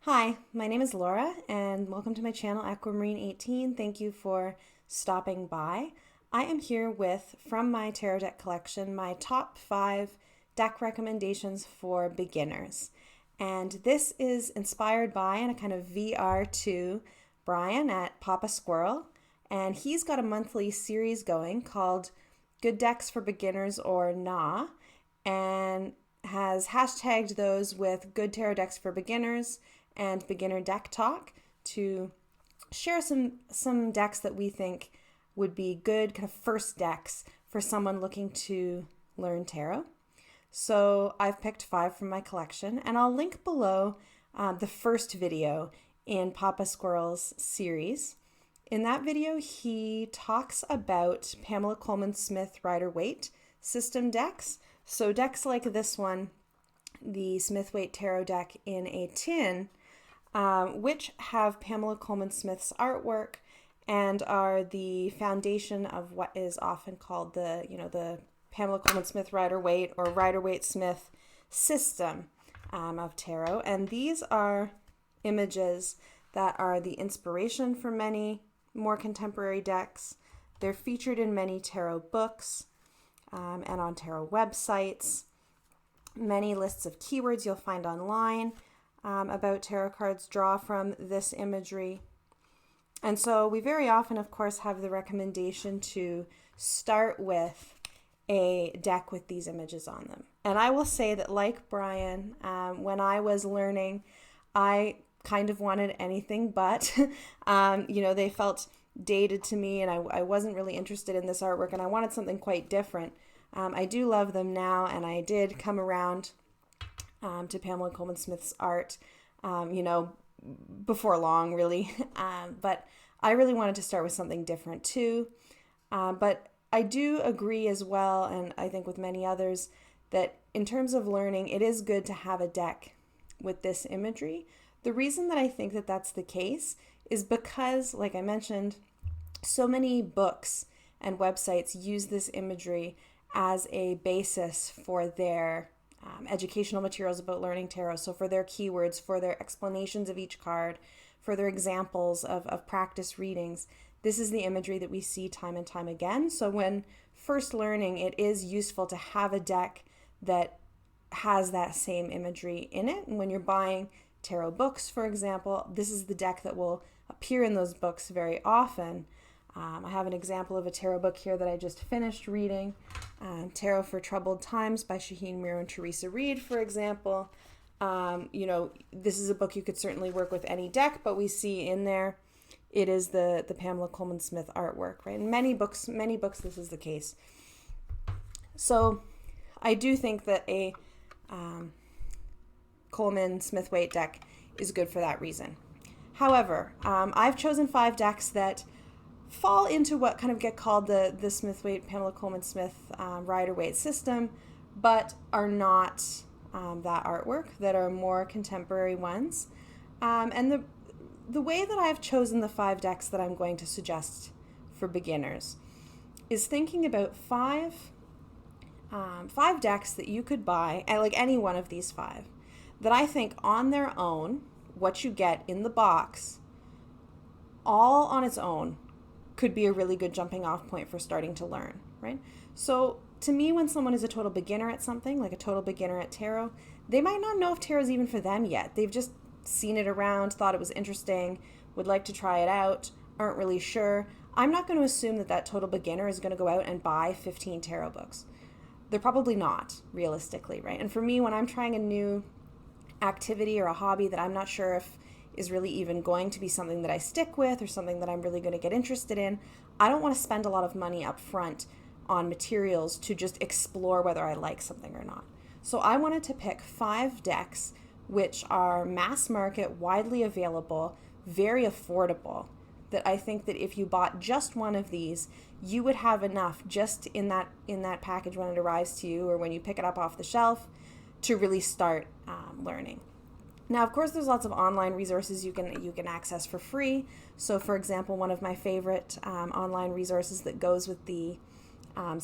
Hi, my name is Laura and welcome to my channel Aquamarine18. Thank you for stopping by. I am here with, from my tarot deck collection, my top 5 deck recommendations for beginners. And this is inspired by and a kind of VR to Brian at Pappa Squirrel. And he's got a monthly series going called Good Decks for Beginners or NA, and has hashtagged those with Good Tarot Decks for Beginners and Beginner Deck Talk to share some decks that we think would be good kind of first decks for someone looking to learn tarot. So I've picked 5 from my collection, and I'll link below the first video in Pappa Squirrel's series. In that video, he talks about Pamela Colman Smith Rider-Waite system decks. So decks like this one, the Smith-Waite Tarot deck in a tin, which have Pamela Colman Smith's artwork and are the foundation of what is often called the Pamela Colman Smith Rider-Waite or Rider-Waite Smith system of tarot. And these are images that are the inspiration for many more contemporary decks. They're featured in many tarot books and on tarot websites. Many lists of keywords you'll find online about tarot cards draw from this imagery. And so we very often, of course, have the recommendation to start with a deck with these images on them. And I will say that, like Brian, when I was learning, I kind of wanted anything but, they felt dated to me, and I wasn't really interested in this artwork, and I wanted something quite different. I do love them now, and I did come around to Pamela Colman Smith's art, before long, really. But I really wanted to start with something different too. But I do agree as well, and I think with many others, that in terms of learning, it is good to have a deck with this imagery. The reason that I think that that's the case is because, like I mentioned, so many books and websites use this imagery as a basis for their educational materials about learning tarot. So for their keywords, for their explanations of each card, for their examples of practice readings, this is the imagery that we see time and time again. So when first learning, it is useful to have a deck that has that same imagery in it. And when you're buying tarot books, for example, this is the deck that will appear in those books very often. I have an example of a tarot book here that I just finished reading, Tarot for Troubled Times by Shaheen Miro and Teresa Reed, for example. This is a book you could certainly work with any deck, but we see in there it is the Pamela Colman Smith artwork, right? In many books, this is the case. So I do think that a Colman Smith-Waite deck is good for that reason. However, I've chosen 5 decks that fall into what kind of get called the Smith-Waite, Pamela Colman Smith Rider-Waite system, but are not that artwork, that are more contemporary ones. And the way that I've chosen the 5 decks that I'm going to suggest for beginners is thinking about 5 decks that you could buy, like any one of these 5, that I think on their own, what you get in the box, all on its own, could be a really good jumping off point for starting to learn, right? So to me, when someone is a total beginner at something, like a total beginner at tarot, they might not know if tarot is even for them yet. They've just seen it around, thought it was interesting, would like to try it out, aren't really sure. I'm not going to assume that total beginner is going to go out and buy 15 tarot books. They're probably not, realistically, right? And for me, when I'm trying a new activity or a hobby that I'm not sure if is really even going to be something that I stick with or something that I'm really going to get interested in, I don't want to spend a lot of money up front on materials to just explore whether I like something or not. So I wanted to pick 5 decks which are mass market, widely available, very affordable, that I think that if you bought just one of these, you would have enough just in that package when it arrives to you or when you pick it up off the shelf to really start learning. Now, of course, there's lots of online resources you can access for free. So, for example, one of my favorite online resources that goes with the Colman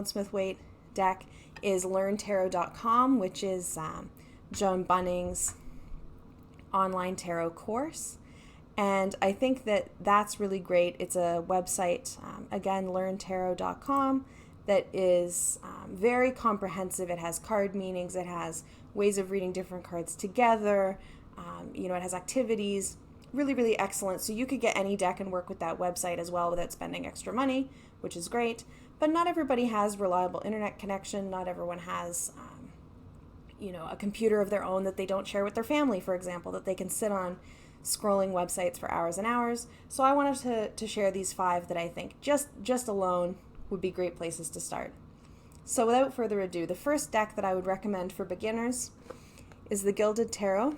Smith-Waite deck is learntarot.com, which is Joan Bunning's online tarot course. And I think that that's really great. It's a website, again, learntarot.com, that is very comprehensive. It has card meanings. It has ways of reading different cards together. It has activities. Really, really excellent. So you could get any deck and work with that website as well without spending extra money, which is great. But not everybody has reliable internet connection. Not everyone has, a computer of their own that they don't share with their family, for example, that they can sit on scrolling websites for hours and hours. So I wanted to share these 5 that I think just alone would be great places to start. So without further ado, the first deck that I would recommend for beginners is the Gilded Tarot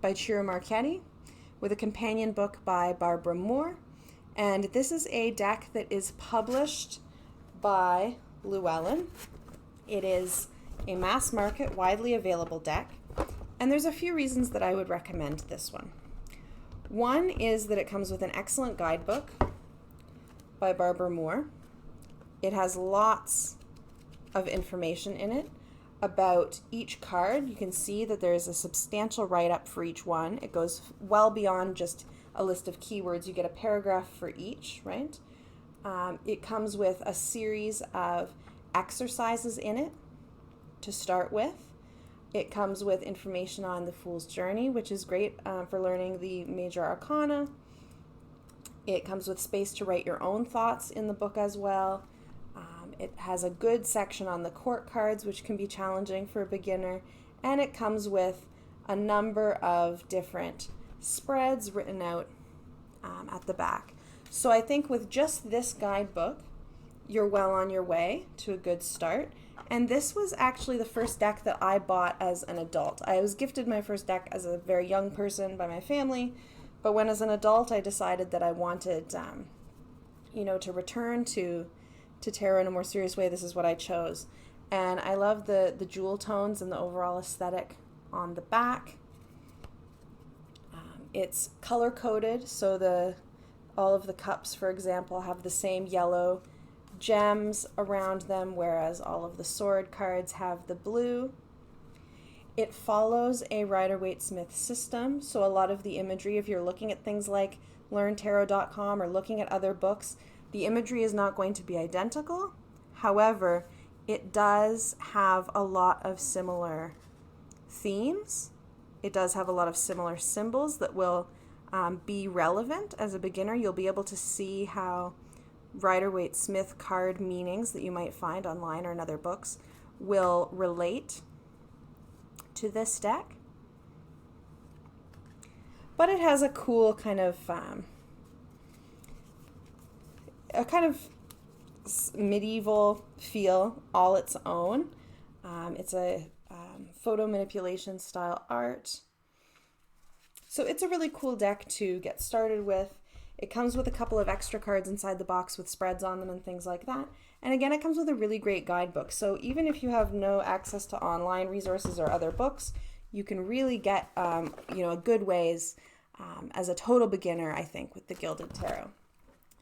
by Ciro Marchetti, with a companion book by Barbara Moore. And this is a deck that is published by Llewellyn. It is a mass market, widely available deck. And there's a few reasons that I would recommend this one. One is that it comes with an excellent guidebook by Barbara Moore. It has lots of information in it about each card. You can see that there's a substantial write-up for each one. It goes well beyond just a list of keywords. You get a paragraph for each, right? It comes with a series of exercises in it to start with. It comes with information on the Fool's Journey, which is great for learning the major arcana. It comes with space to write your own thoughts in the book as well. It has a good section on the court cards, which can be challenging for a beginner. And it comes with a number of different spreads written out at the back. So I think with just this guidebook, you're well on your way to a good start. And this was actually the first deck that I bought as an adult. I was gifted my first deck as a very young person by my family, but when as an adult I decided that I wanted, to return to tarot in a more serious way, this is what I chose. And I love the jewel tones and the overall aesthetic on the back. It's color-coded, so all of the cups, for example, have the same yellow gems around them, whereas all of the sword cards have the blue. It follows a Rider-Waite-Smith system, so a lot of the imagery, if you're looking at things like learntarot.com or looking at other books, the imagery is not going to be identical. However, it does have a lot of similar themes. It does have a lot of similar symbols that will be relevant as a beginner. You'll be able to see how Rider-Waite-Smith card meanings that you might find online or in other books will relate to this deck. But it has a cool kind of medieval feel all its own. It's a photo manipulation style art. So it's a really cool deck to get started with. It comes with a couple of extra cards inside the box with spreads on them and things like that. And again, it comes with a really great guidebook. So even if you have no access to online resources or other books, you can really get a good ways as a total beginner, I think, with the Gilded Tarot.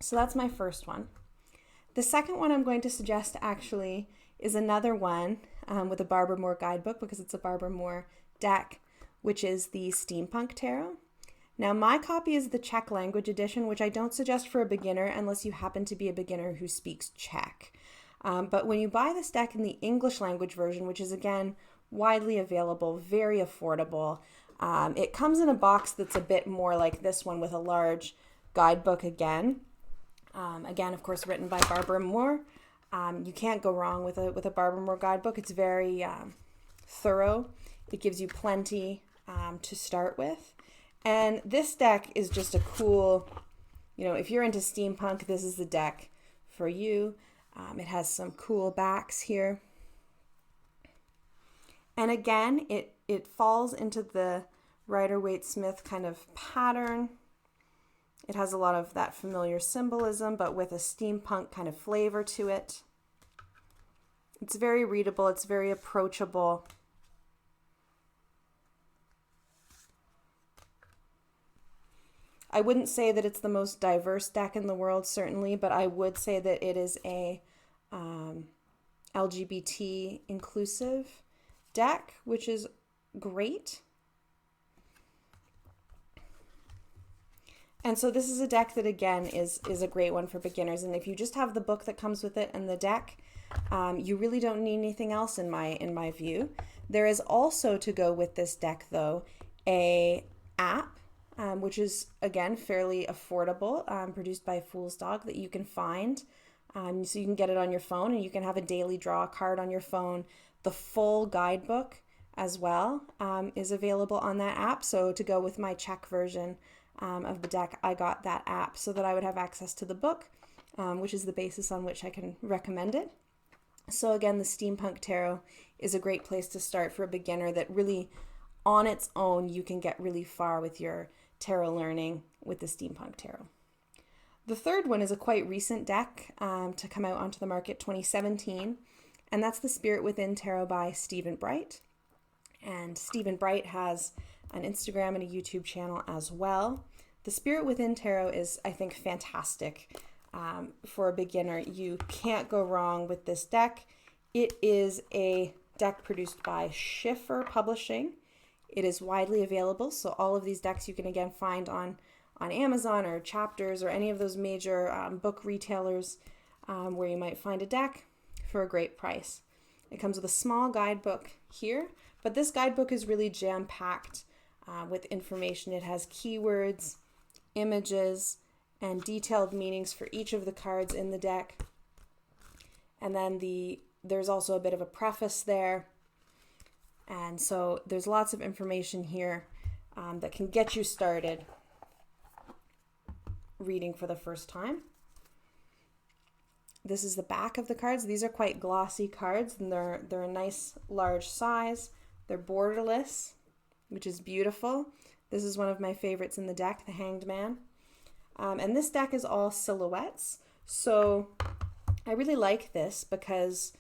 So that's my first one. The second one I'm going to suggest actually is another one with a Barbara Moore guidebook, because it's a Barbara Moore deck, which is the Steampunk Tarot. Now, my copy is the Czech language edition, which I don't suggest for a beginner unless you happen to be a beginner who speaks Czech. But when you buy this deck in the English language version, which is, again, widely available, very affordable, it comes in a box that's a bit more like this one with a large guidebook again. Again, of course, written by Barbara Moore. You can't go wrong with a Barbara Moore guidebook. It's very thorough. It gives you plenty to start with. And this deck is just a cool, if you're into steampunk, this is the deck for you. It has some cool backs here. And again, it falls into the Rider-Waite-Smith kind of pattern. It has a lot of that familiar symbolism, but with a steampunk kind of flavor to it. It's very readable. It's very approachable. I wouldn't say that it's the most diverse deck in the world, certainly, but I would say that it is a LGBT inclusive deck, which is great. And so this is a deck that, again, is a great one for beginners. And if you just have the book that comes with it and the deck, you really don't need anything else in my view. There is also, to go with this deck, though, a app, which is, again, fairly affordable, produced by Fool's Dog, that you can find. So you can get it on your phone, and you can have a daily draw card on your phone. The full guidebook as well is available on that app. So to go with my Czech version of the deck, I got that app so that I would have access to the book, which is the basis on which I can recommend it. So again, the Steampunk Tarot is a great place to start for a beginner that really, on its own, you can get really far with your tarot learning with the Steampunk Tarot. The third one is a quite recent deck to come out onto the market, 2017, and that's the Spirit Within Tarot by Stephen Bright. And Stephen Bright has an Instagram and a YouTube channel as well. The Spirit Within Tarot is, I think, fantastic for a beginner. You can't go wrong with this deck. It is a deck produced by Schiffer Publishing. It is widely available, so all of these decks you can again find on Amazon or Chapters or any of those major book retailers where you might find a deck for a great price. It comes with a small guidebook here, but this guidebook is really jam-packed with information. It has keywords, images, and detailed meanings for each of the cards in the deck. And then there's also a bit of a preface there. And so there's lots of information here that can get you started reading for the first time. This is the back of the cards. These are quite glossy cards, and they're a nice large size. They're borderless, which is beautiful. This is one of my favorites in the deck, the Hanged Man. And this deck is all silhouettes. So I really like this because,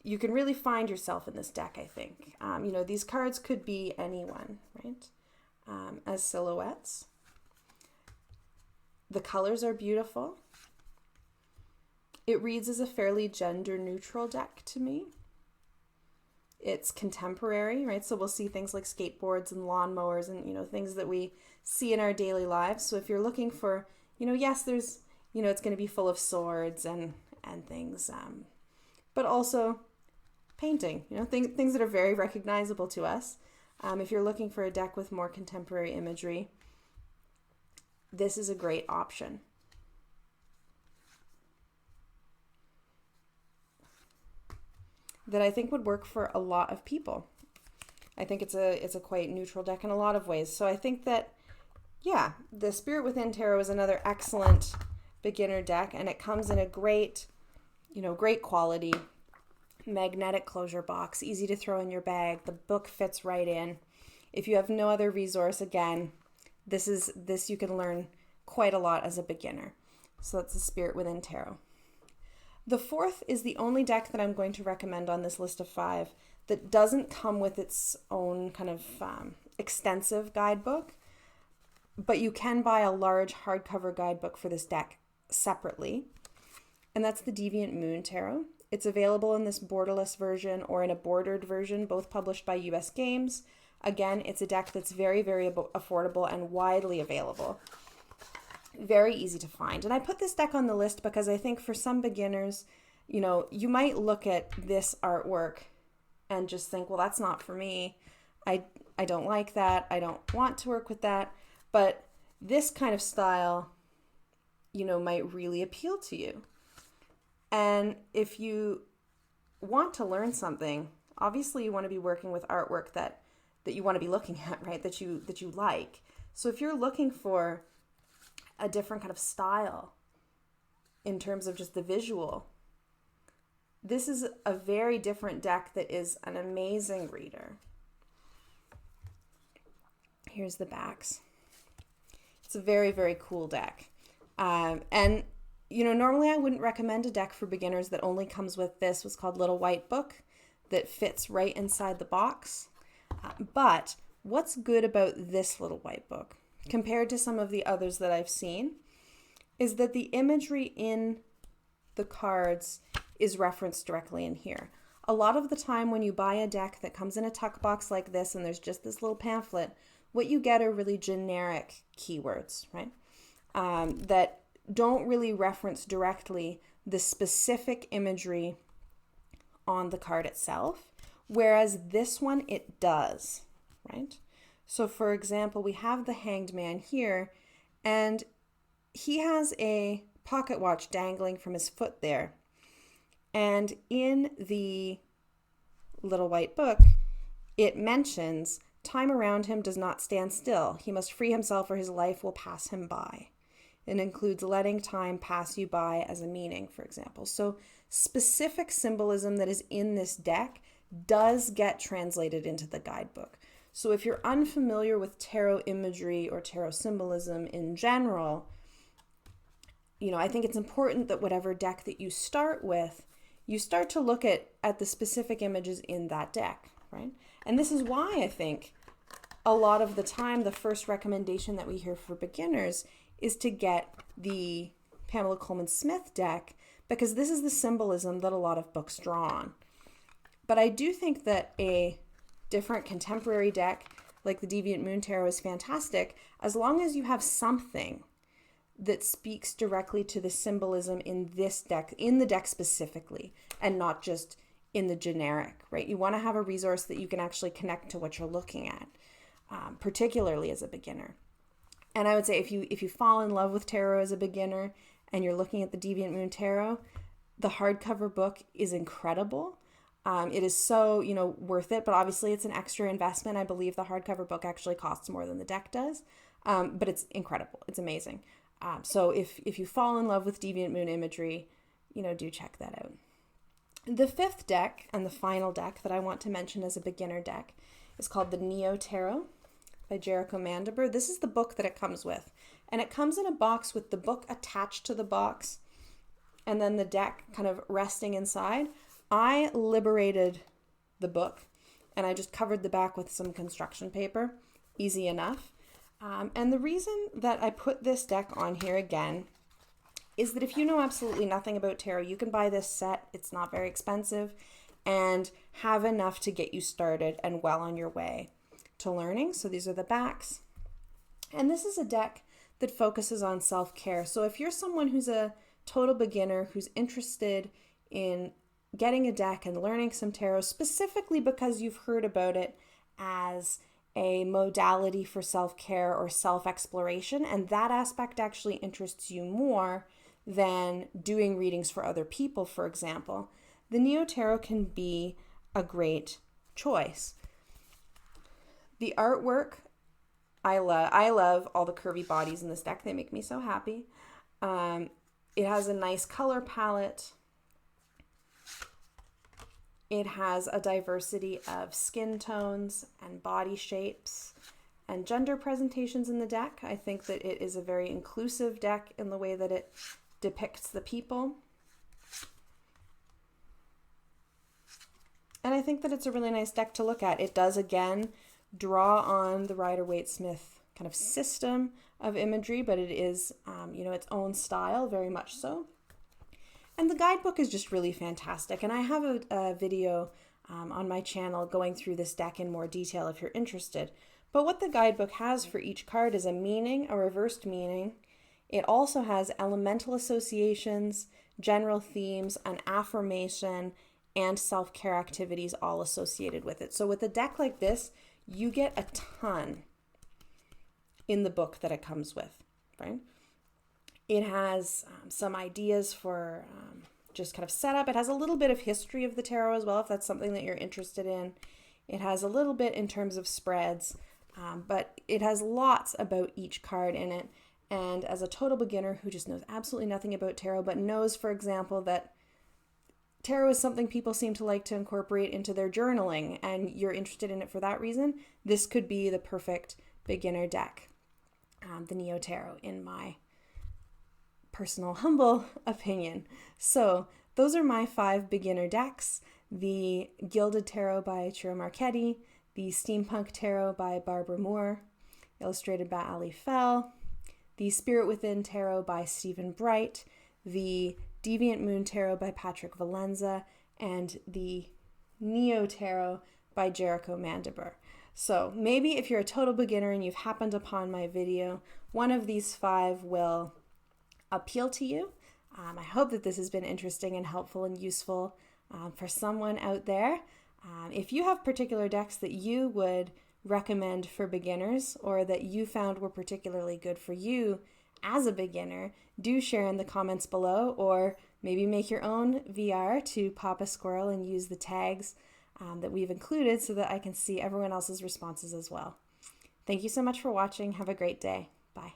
you can really find yourself in this deck, I think. These cards could be anyone, right? As silhouettes. The colors are beautiful. It reads as a fairly gender-neutral deck to me. It's contemporary, right? So we'll see things like skateboards and lawnmowers and, things that we see in our daily lives. So if you're looking for, yes, there's, it's going to be full of swords and things, but also painting, things that are very recognizable to us. If you're looking for a deck with more contemporary imagery, this is a great option. That I think would work for a lot of people. I think it's a quite neutral deck in a lot of ways. So I think that, the Spirit Within Tarot is another excellent beginner deck, and it comes in a great quality magnetic closure box, easy to throw in your bag. The book fits right in. If you have no other resource, again, this you can learn quite a lot as a beginner. So that's the Spirit Within Tarot. The fourth is the only deck that I'm going to recommend on this list of 5 that doesn't come with its own kind of extensive guidebook, but you can buy a large hardcover guidebook for this deck separately, and that's the Deviant Moon Tarot. It's available in this borderless version or in a bordered version, both published by US Games. Again, it's a deck that's very, very affordable and widely available. Very easy to find. And I put this deck on the list because I think for some beginners, you might look at this artwork and just think, well, that's not for me. I don't like that. I don't want to work with that. But this kind of style, might really appeal to you. And if you want to learn something, obviously you want to be working with artwork that you want to be looking at, right? That you like. So if you're looking for a different kind of style in terms of just the visual, this is a very different deck that is an amazing reader. Here's the backs. It's a very, very cool deck. And normally I wouldn't recommend a deck for beginners that only comes with this, what's called Little White Book, that fits right inside the box. But what's good about this Little White Book compared to some of the others that I've seen is that the imagery in the cards is referenced directly in here. A lot of the time when you buy a deck that comes in a tuck box like this and there's just this little pamphlet, what you get are really generic keywords, right? That don't really reference directly the specific imagery on the card itself, whereas this one, it does, right? So for example, we have the Hanged Man here, and he has a pocket watch dangling from his foot there. And in the little white book, it mentions time around him does not stand still. He must free himself or his life will pass him by. It includes letting time pass you by as a meaning, for example. So specific symbolism that is in this deck does get translated into the guidebook. So if you're unfamiliar with tarot imagery or tarot symbolism in general, I think it's important that whatever deck that you start with, you start to look at the specific images in that deck, right? And this is why I think a lot of the time the first recommendation that we hear for beginners is to get the Pamela Colman Smith deck, because this is the symbolism that a lot of books draw on. But I do think that a different contemporary deck like the Deviant Moon Tarot is fantastic, as long as you have something that speaks directly to the symbolism in this deck, in the deck specifically, and not just in the generic, right? You want to have a resource that you can actually connect to what you're looking at, particularly as a beginner. And I would say if you fall in love with tarot as a beginner and you're looking at the Deviant Moon Tarot, the hardcover book is incredible. It is so, worth it, but obviously it's an extra investment. I believe the hardcover book actually costs more than the deck does, but it's incredible. It's amazing. So if you fall in love with Deviant Moon imagery, do check that out. The fifth deck and the final deck that I want to mention as a beginner deck is called the Neo Tarot by Jericho Mandiber. This is the book that it comes with. And it comes in a box with the book attached to the box and then the deck kind of resting inside. I liberated the book and I just covered the back with some construction paper. Easy enough. And the reason that I put this deck on here again is that if you know absolutely nothing about tarot, you can buy this set. It's not very expensive and have enough to get you started and well on your way to learning. So these are the backs. And this is a deck that focuses on self-care. So if you're someone who's a total beginner, who's interested in getting a deck and learning some tarot, specifically because you've heard about it as a modality for self-care or self-exploration, and that aspect actually interests you more than doing readings for other people, for example, the Neo Tarot can be a great choice. The artwork, I love all the curvy bodies in this deck. They make me so happy. It has a nice color palette. It has a diversity of skin tones and body shapes and gender presentations in the deck. I think that it is a very inclusive deck in the way that it depicts the people. And I think that it's a really nice deck to look at. It does, again, draw on the Rider-Waite-Smith kind of system of imagery, but it is, its own style, very much so. And the guidebook is just really fantastic. And I have a video on my channel going through this deck in more detail if you're interested. But what the guidebook has for each card is a meaning, a reversed meaning. It also has elemental associations, general themes, an affirmation, and self-care activities all associated with it. So with a deck like this, you get a ton in the book that it comes with, right? It has some ideas for just kind of setup. It has a little bit of history of the tarot as well, if that's something that you're interested in. It has a little bit in terms of spreads, but it has lots about each card in it. And as a total beginner who just knows absolutely nothing about tarot, but knows, for example, that tarot is something people seem to like to incorporate into their journaling, and you're interested in it for that reason, this could be the perfect beginner deck, the Neo Tarot, in my personal humble opinion. So those are my 5 beginner decks: the Gilded Tarot by Ciro Marchetti, the Steampunk Tarot by Barbara Moore, illustrated by Ali Fell, the Spirit Within Tarot by Stephen Bright, the Deviant Moon Tarot by Patrick Valenza, and the Neo Tarot by Jericho Mandiber. So maybe if you're a total beginner and you've happened upon my video, one of these 5 will appeal to you. I hope that this has been interesting and helpful and useful for someone out there. If you have particular decks that you would recommend for beginners or that you found were particularly good for you as a beginner, do share in the comments below, or maybe make your own VR to Pappa Squirrel and use the tags that we've included so that I can see everyone else's responses as well. Thank you so much for watching. Have a great day. Bye.